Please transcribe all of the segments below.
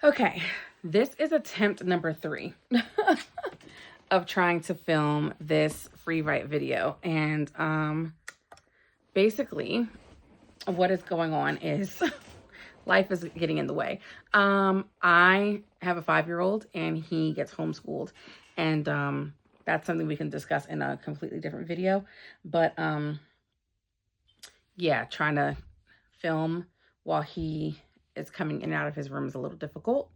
Okay, this is attempt number 3 of trying to film this Freewrite video. And basically what is going on is life is getting in the way. I have a 5-year-old and he gets homeschooled, and that's something we can discuss in a completely different video. But yeah, trying to film while he is coming in and out of his room is a little difficult.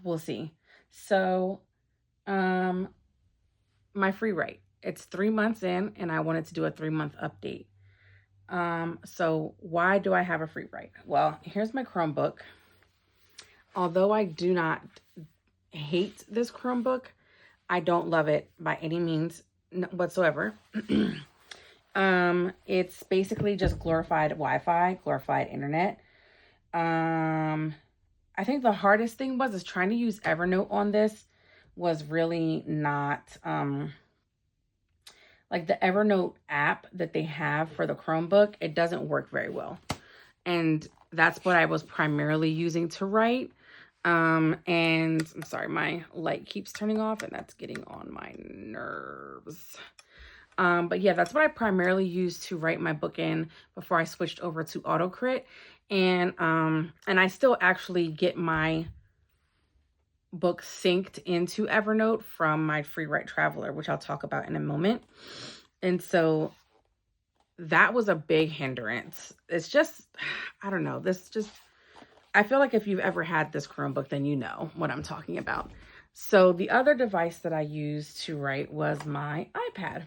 We'll see. So, my Freewrite, it's 3 months in and I wanted to do a 3-month update. So why do I have a Freewrite? Well, here's my Chromebook. Although I do not hate this Chromebook, I don't love it by any means whatsoever. It's basically just glorified Wi-Fi, glorified internet. I think the hardest thing is trying to use Evernote on this was really not, like the Evernote app that they have for the Chromebook, it doesn't work very well. And that's what I was primarily using to write. And I'm sorry, my light keeps turning off and that's getting on my nerves. But yeah, that's what I primarily used to write my book in before I switched over to AutoCrit. And I still actually get my book synced into Evernote from my Freewrite Traveler, which I'll talk about in a moment. And so that was a big hindrance. It's just, I don't know, I feel like if you've ever had this Chromebook, then you know what I'm talking about. So the other device that I used to write was my iPad.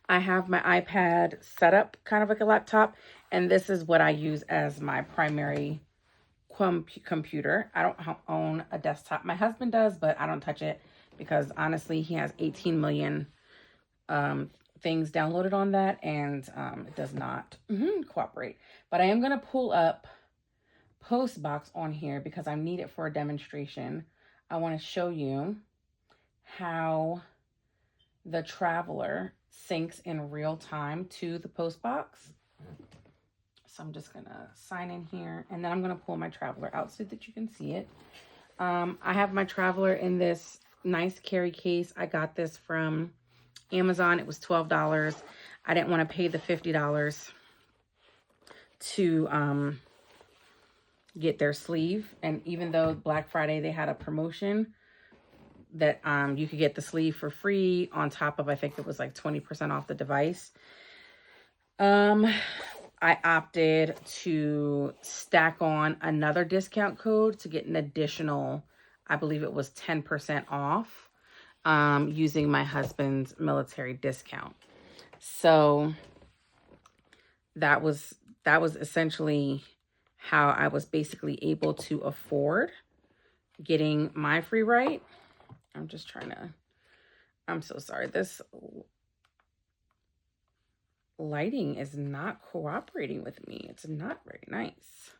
I have my iPad set up kind of like a laptop, and this is what I use as my primary computer. I don't own a desktop. My husband does, but I don't touch it because honestly, he has 18 million things downloaded on that, and it does not cooperate. But I am going to pull up Postbox on here because I need it for a demonstration. I want to show you how the Traveler syncs in real time to the Postbox. So I'm just gonna sign in here, and then I'm gonna pull my Traveler out so that you can see it. I have my Traveler in this nice carry case. I got this from Amazon. It was $12. I didn't want to pay the $50 to get their sleeve. And even though Black Friday they had a promotion that you could get the sleeve for free on top of, I think it was like 20% off the device. I opted to stack on another discount code to get an additional, I believe it was 10% off, using my husband's military discount. So that was essentially how I was basically able to afford getting my Freewrite. I'm so sorry. This lighting is not cooperating with me. It's not very nice.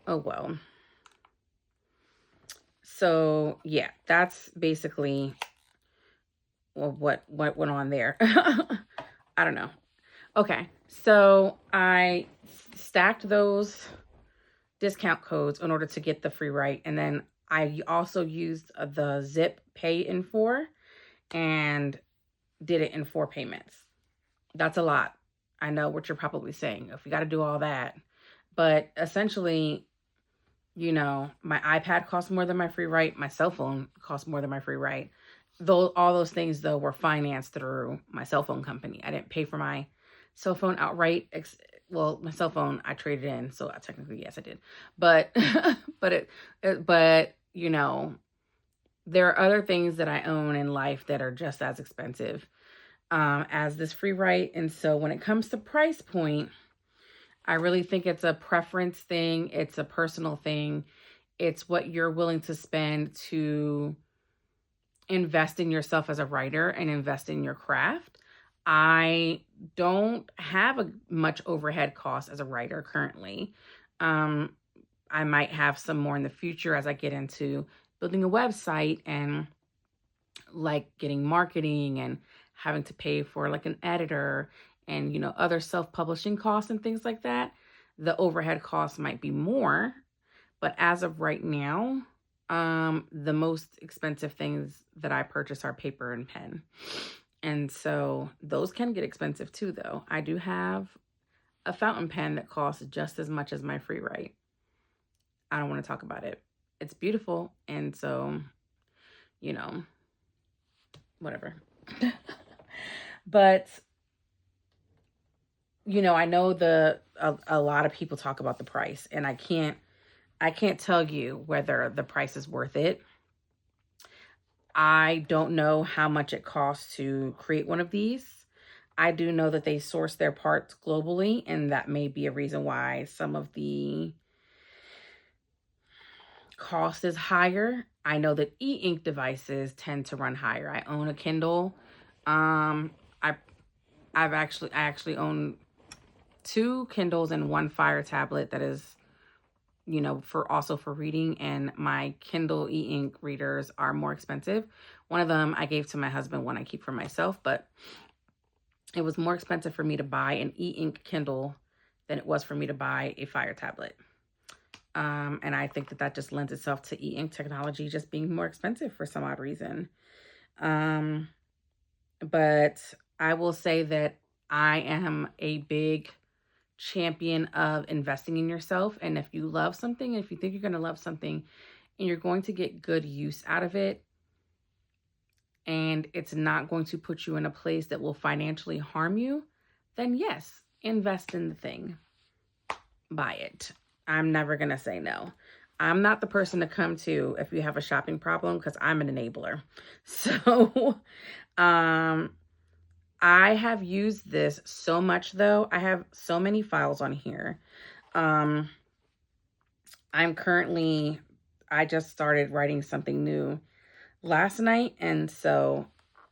Oh, well. So yeah, that's basically what went on there. I don't know. Okay, so I stacked those discount codes in order to get the Freewrite, and then I also used the Zip Pay in 4 and did it in 4 payments. That's a lot. I know what you're probably saying. If we got to do all that. But essentially, you know, my iPad costs more than my Freewrite. My cell phone costs more than my Freewrite. All those things, though, were financed through my cell phone company. I didn't pay for my cell phone outright. Well, my cell phone, I traded in. So technically, yes, I did. But, but you know, there are other things that I own in life that are just as expensive as this Freewrite. And so when it comes to price point, I really think it's a preference thing. It's a personal thing. It's what you're willing to spend to invest in yourself as a writer and invest in your craft. I don't have much overhead cost as a writer currently. I might have some more in the future as I get into building a website and like getting marketing and having to pay for like an editor and, you know, other self-publishing costs and things like that. the overhead costs might be more, but as of right now, the most expensive things that I purchase are paper and pen. And so those can get expensive too, though. I do have a fountain pen that costs just as much as my Freewrite. I don't want to talk about it. It's beautiful. And so, you know, whatever. But, you know, I know a lot of people talk about the price, and I can't tell you whether the price is worth it. I don't know how much it costs to create one of these. I do know that they source their parts globally, and that may be a reason why some of the cost is higher. I know that e-ink devices tend to run higher. I own a Kindle. I actually own 2 Kindles and 1 Fire tablet that is, you know, for reading, and my Kindle e-ink readers are more expensive. One of them I gave to my husband, one I keep for myself, but it was more expensive for me to buy an e-ink Kindle than it was for me to buy a Fire tablet. And I think that just lends itself to e-ink technology just being more expensive for some odd reason. But I will say that I am a big champion of investing in yourself. And if you love something, if you think you're going to love something and you're going to get good use out of it, and it's not going to put you in a place that will financially harm you, then yes, invest in the thing. Buy it. I'm never going to say no. I'm not the person to come to if you have a shopping problem, because I'm an enabler. So, I have used this so much, though. I have so many files on here. I just started writing something new last night, and so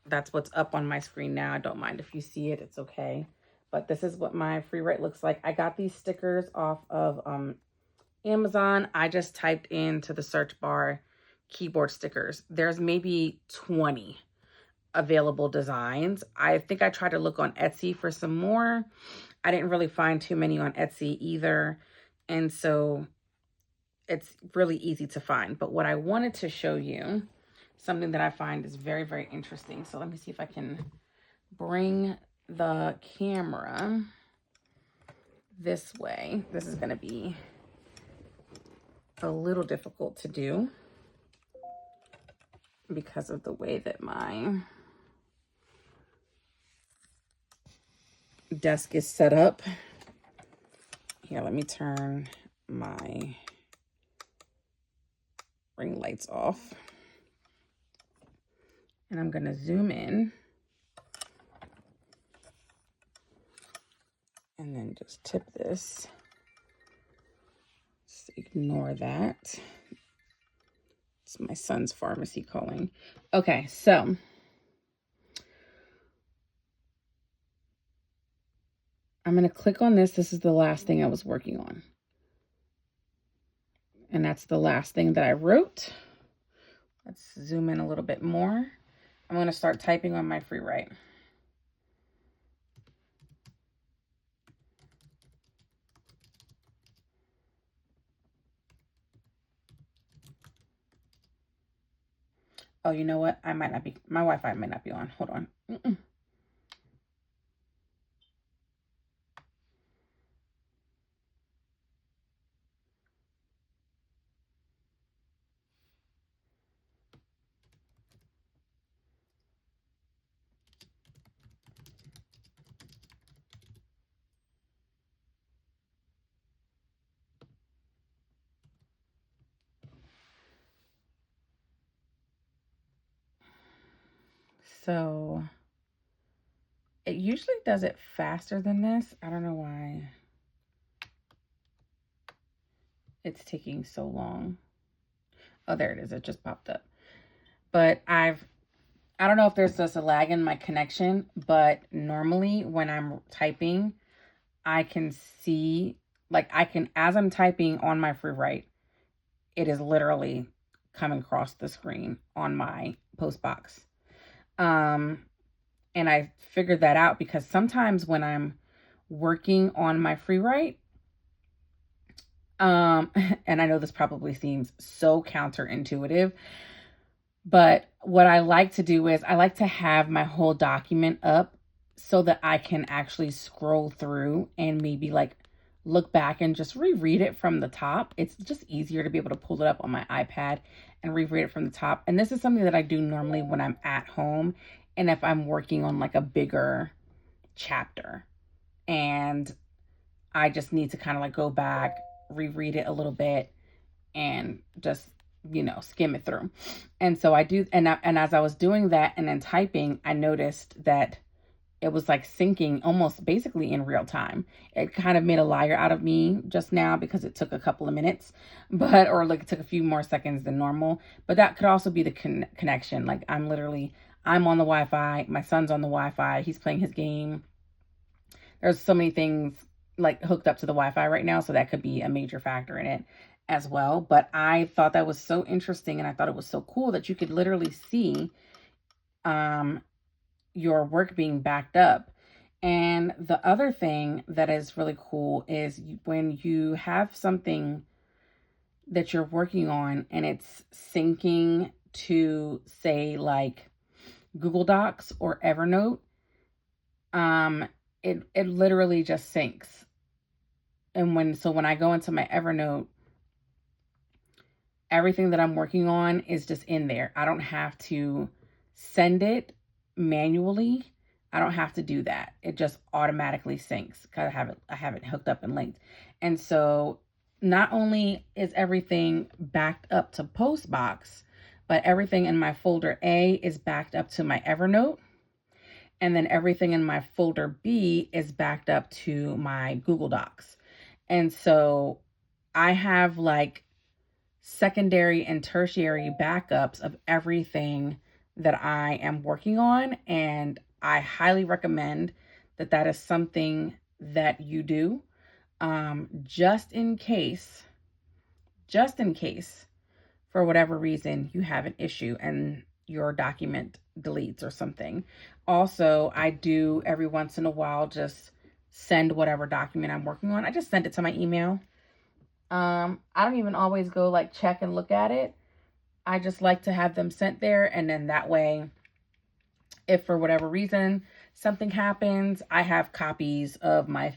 that's what's up on my screen now. I don't mind if you see it, it's okay. But this is what my Freewrite looks like. I got these stickers off of Amazon. I just typed into the search bar keyboard stickers. There's maybe 20 available designs. I think I tried to look on Etsy for some more. I didn't really find too many on Etsy either. And so it's really easy to find. But what I wanted to show you, something that I find is very, very interesting. So let me see if I can bring the camera this way. This is going to be a little difficult to do because of the way that my desk is set up. Here, let me turn my ring lights off. And I'm going to zoom in. And then just tip this. Just ignore that. It's my son's pharmacy calling. Okay, so I'm going to click on this. This is the last thing I was working on. And that's the last thing that I wrote. Let's zoom in a little bit more. I'm going to start typing on my Freewrite. Oh, you know what? My Wi-Fi might not be on. Hold on. So it usually does it faster than this. I don't know why it's taking so long. Oh, there it is. It just popped up. But I don't know if there's just a lag in my connection, but normally when I'm typing, I can see, like as I'm typing on my Freewrite, it is literally coming across the screen on my post box. And I figured that out because sometimes when I'm working on my Freewrite, And I know this probably seems so counterintuitive, but what I like to do is I like to have my whole document up so that I can actually scroll through and maybe like look back and just reread it from the top. It's just easier to be able to pull it up on my iPad and reread it from the top. And this is something that I do normally when I'm at home and if I'm working on like a bigger chapter and I just need to kind of like go back, reread it a little bit and just, skim it through. And so I do, and as I was doing that and then typing, I noticed that it was like syncing almost basically in real time. It kind of made a liar out of me just now because it took a couple of minutes, or like it took a few more seconds than normal. But that could also be the connection. Like I'm on the Wi-Fi. My son's on the Wi-Fi. He's playing his game. There's so many things like hooked up to the Wi-Fi right now. So that could be a major factor in it as well. But I thought that was so interesting. And I thought it was so cool that you could literally see, your work being backed up. And the other thing that is really cool is when you have something that you're working on and it's syncing to say like Google Docs or Evernote, it literally just syncs. And when I go into my Evernote, everything that I'm working on is just in there. I don't have to send it manually. I don't have to do that. It just automatically syncs because I have it hooked up and linked. And so not only is everything backed up to Postbox, but everything in my folder A is backed up to my Evernote. And then everything in my folder B is backed up to my Google Docs. And so I have like secondary and tertiary backups of everything that I am working on. And I highly recommend that is something that you do, just in case, for whatever reason, you have an issue and your document deletes or something. Also, I do every once in a while just send whatever document I'm working on. I just send it to my email. I don't even always go like check and look at it. I just like to have them sent there. And then that way, if for whatever reason something happens, I have copies of my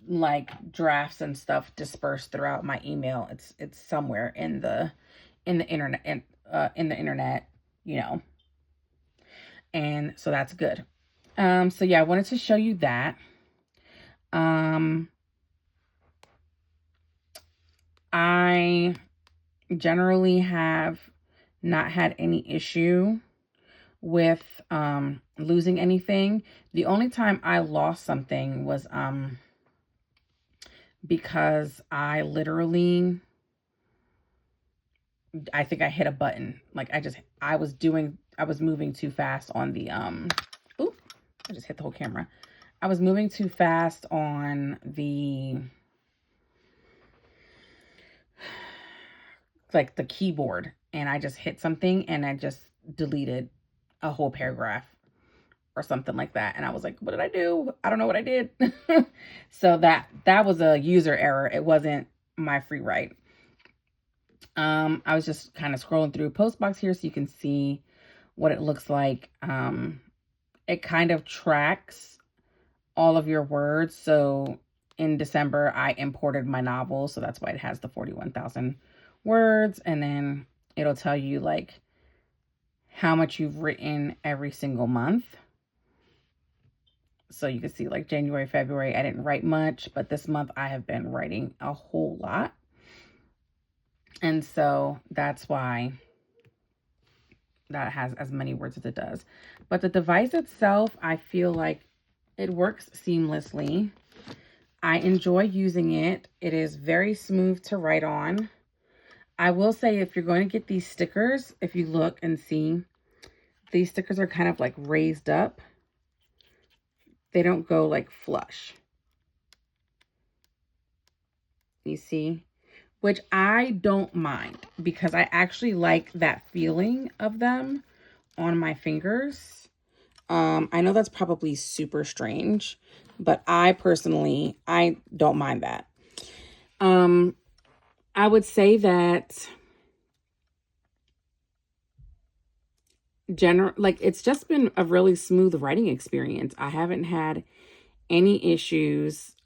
like drafts and stuff dispersed throughout my email. It's somewhere in the internet in the internet, and so that's good. So yeah, I wanted to show you that. I generally have not had any issue with losing anything. The only time I lost something was because I think I hit a button. Like I was moving too fast on the oop, I just hit the whole camera. I was moving too fast on the like the keyboard and I just hit something and I just deleted a whole paragraph or something like that. And I was like, what did I do? I don't know what I did. So that was a user error. It wasn't my Freewrite. I was just kind of scrolling through Postbox here so you can see what it looks like. It kind of tracks all of your words. So in December, I imported my novel. So that's why it has the 41,000 words. And then it'll tell you like how much you've written every single month. So you can see like January, February, I didn't write much, but this month I have been writing a whole lot. And so that's why that has as many words as it does. But the device itself, I feel like it works seamlessly. I enjoy using it. It is very smooth to write on. I will say if you're going to get these stickers, if you look and see, these stickers are kind of like raised up. They don't go like flush. You see? Which I don't mind because I actually like that feeling of them on my fingers. I know that's probably super strange, but I don't mind that. I would say that it's just been a really smooth writing experience. I haven't had any issues.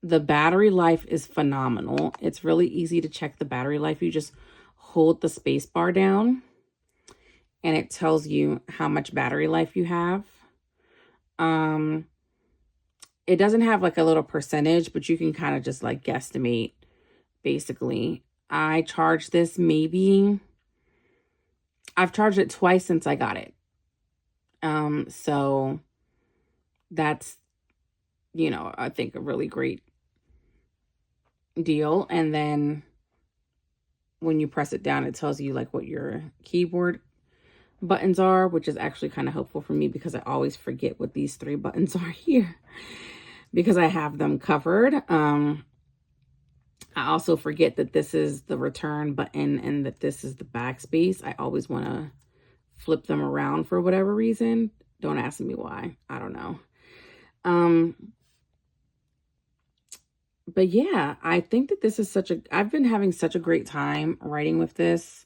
The battery life is phenomenal. It's really easy to check the battery life. You just hold the space bar down and it tells you how much battery life you have. It doesn't have like a little percentage, but you can kind of just like guesstimate basically. I've charged it twice since I got it. So that's, I think a really great deal. And then when you press it down, it tells you like what your keyboard buttons are, which is actually kind of helpful for me because I always forget what these 3 buttons are here because I have them covered. I also forget that this is the return button and that this is the backspace. I always want to flip them around for whatever reason. Don't ask me why. I don't know. But yeah, I think that this is I've been having such a great time writing with this.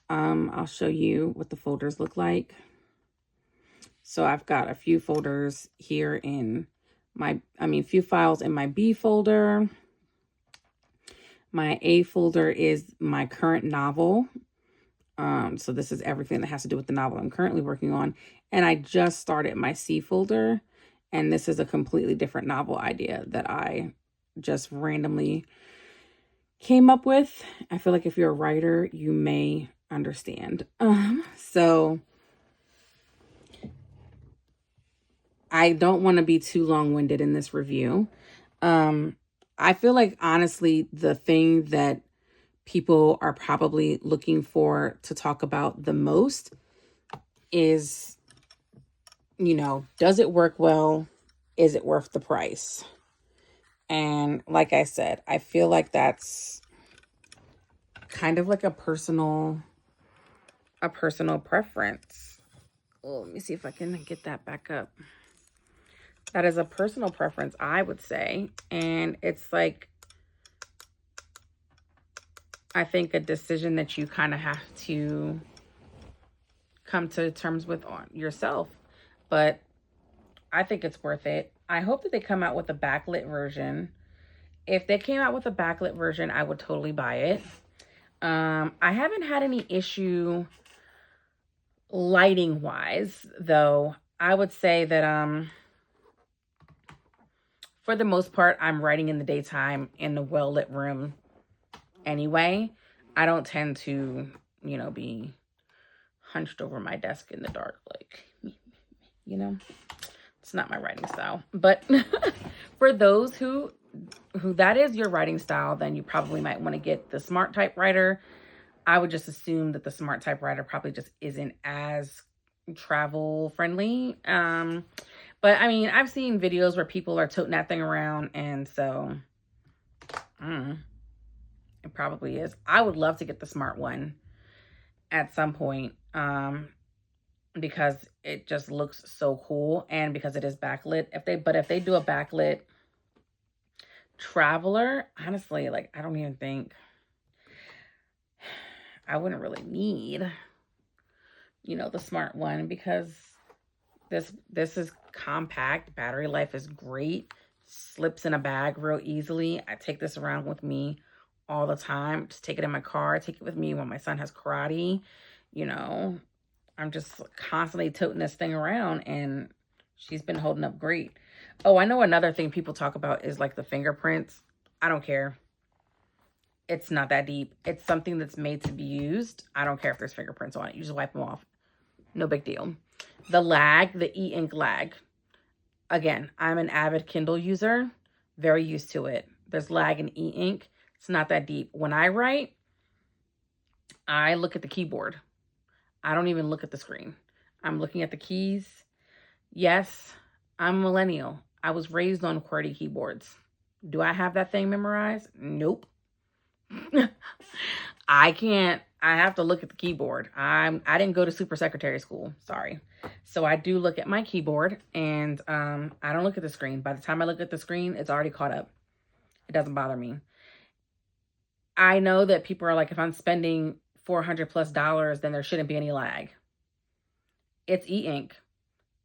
I'll show you what the folders look like. So I've got a few folders here in few files in my B folder. My A folder is my current novel. So this is everything that has to do with the novel I'm currently working on. And I just started my C folder. And this is a completely different novel idea that I just randomly came up with. I feel like if you're a writer, you may understand. So I don't want to be too long-winded in this review. I feel like, honestly, the thing that people are probably looking for to talk about the most is, does it work well? Is it worth the price? And like I said, I feel like that's kind of like a personal preference. Oh, let me see if I can get that back up. That is a personal preference, I would say. And it's like, I think a decision that you kind of have to come to terms with on yourself. But I think it's worth it. I hope that they come out with a backlit version. If they came out with a backlit version, I would totally buy it. I haven't had any issue lighting wise, though. I would say that for the most part, I'm writing in the daytime in the well-lit room anyway. I don't tend to, be hunched over my desk in the dark, like, it's not my writing style. But for those who that is your writing style, then you probably might want to get the smart typewriter. I would just assume that the smart typewriter probably just isn't as travel friendly. But I mean, I've seen videos where people are toting that thing around, and so it probably is. I would love to get the smart one at some point, because it just looks so cool, and because it is backlit. If they do a backlit traveler, honestly, like, I don't even think I wouldn't really need, the smart one, because this is compact. Battery life is great. Slips in a bag real easily. I take this around with me all the time. Just take it in my car. Take it with me when my son has karate. I'm just constantly toting this thing around, and she's been holding up great. Oh, I know another thing people talk about is like the fingerprints. I don't care. It's not that deep. It's something that's made to be used. I don't care if there's fingerprints on it. You just wipe them off. No big deal. The lag, the e-ink lag. Again, I'm an avid Kindle user. Very used to it. There's lag in e-ink. It's not that deep. When I write, I look at the keyboard. I don't even look at the screen. I'm looking at the keys. Yes, I'm a millennial. I was raised on QWERTY keyboards. Do I have that thing memorized? Nope. I can't. I have to look at the keyboard. I didn't go to super secretary school. Sorry. So I do look at my keyboard, and I don't look at the screen. By the time I look at the screen, it's already caught up. It doesn't bother me. I know that people are like, if I'm spending $400+, then there shouldn't be any lag. It's e-ink.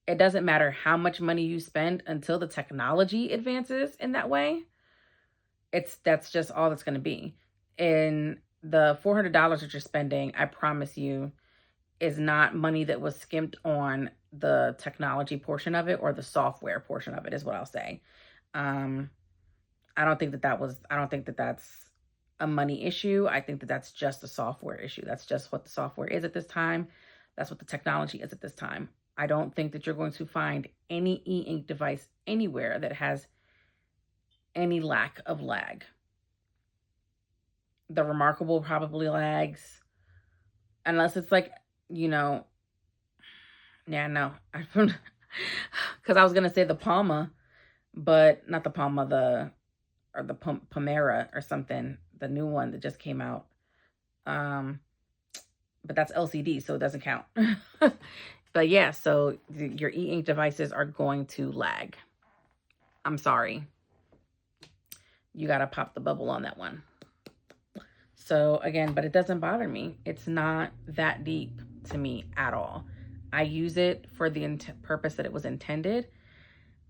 It doesn't matter how much money you spend until the technology advances in that way. That's just all that's going to be. And the $400 that you're spending, I promise you, is not money that was skimped on the technology portion of it or the software portion of it, is what I'll say. I don't think that that's a money issue. I think that that's just a software issue. That's just what the software is at this time. That's what the technology is at this time. I don't think that you're going to find any e-ink device anywhere that has any lack of lag. The Remarkable probably lags, unless it's like, yeah, no. Because I was going to say the Palma, but not the Palma, or the Pomera or something, the new one that just came out. But that's LCD, so it doesn't count. But yeah, so your e-ink devices are going to lag. I'm sorry. You got to pop the bubble on that one. So again, but it doesn't bother me. It's not that deep to me at all. I use it for the purpose that it was intended.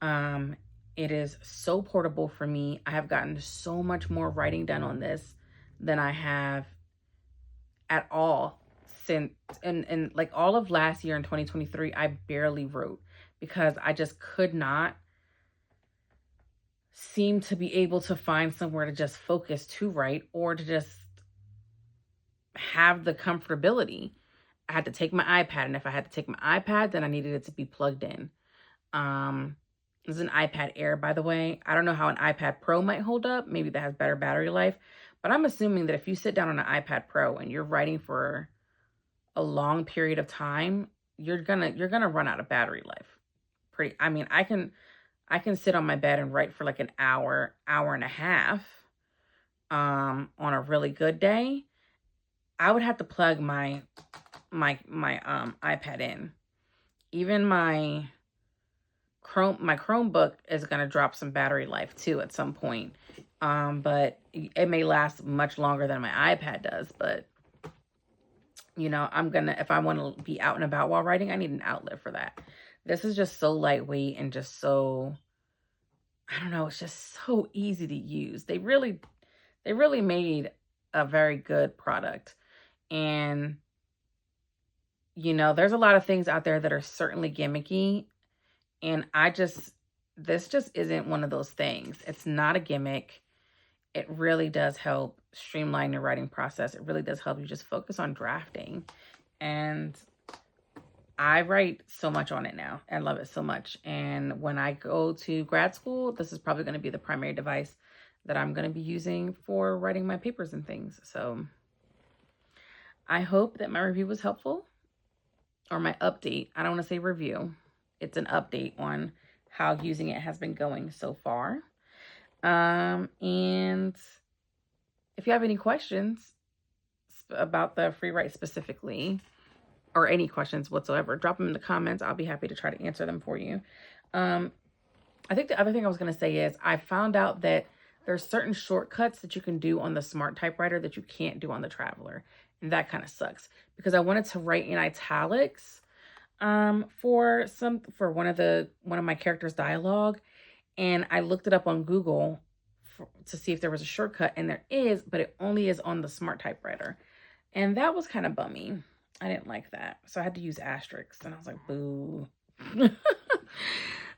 It is so portable for me. I have gotten so much more writing done on this than I have at all since, and like all of last year in 2023, I barely wrote because I just could not seem to be able to find somewhere to just focus to write or to just have the comfortability. I had to take my iPad, and if I had to take my iPad, then I needed it to be plugged in. This is an iPad Air, by the way. I don't know how an iPad Pro might hold up. Maybe that has better battery life. But I'm assuming that if you sit down on an iPad Pro and you're writing for a long period of time, you're gonna run out of battery life. I can sit on my bed and write for like an hour and a half on a really good day. I would have to plug my iPad in. Even my Chromebook is going to drop some battery life too at some point. But it may last much longer than my iPad does. But, if I want to be out and about while writing, I need an outlet for that. This is just so lightweight and just so, I don't know, it's just so easy to use. They really made a very good product. And, there's a lot of things out there that are certainly gimmicky. And this just isn't one of those things. It's not a gimmick. It really does help streamline your writing process. It really does help you just focus on drafting. And I write so much on it now. I love it so much. And when I go to grad school, this is probably going to be the primary device that I'm going to be using for writing my papers and things. So I hope that my review was helpful, or my update. I don't want to say review. It's an update on how using it has been going so far. And if you have any questions about the Freewrite specifically, or any questions whatsoever, drop them in the comments. I'll be happy to try to answer them for you. I think the other thing I was going to say is I found out that there's certain shortcuts that you can do on the Smart Typewriter that you can't do on the Traveler. And that kind of sucks because I wanted to write in italics for one of my characters' dialogue, and I looked it up on Google to see if there was a shortcut, and there is, but it only is on the Smart Typewriter, and that was kind of bummy. I didn't like that, so I had to use asterisks, and I was like, boo.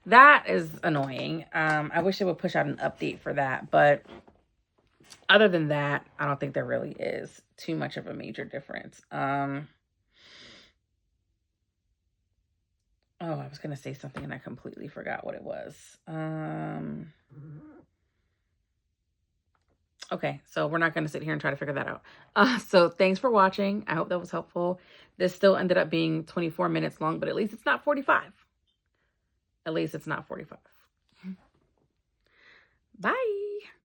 That is annoying. I wish they would push out an update for that, but other than that, I don't think there really is too much of a major difference. Oh, I was going to say something and I completely forgot what it was. Okay, so we're not going to sit here and try to figure that out. So thanks for watching. I hope that was helpful. This still ended up being 24 minutes long, but at least it's not 45. At least it's not 45. Bye.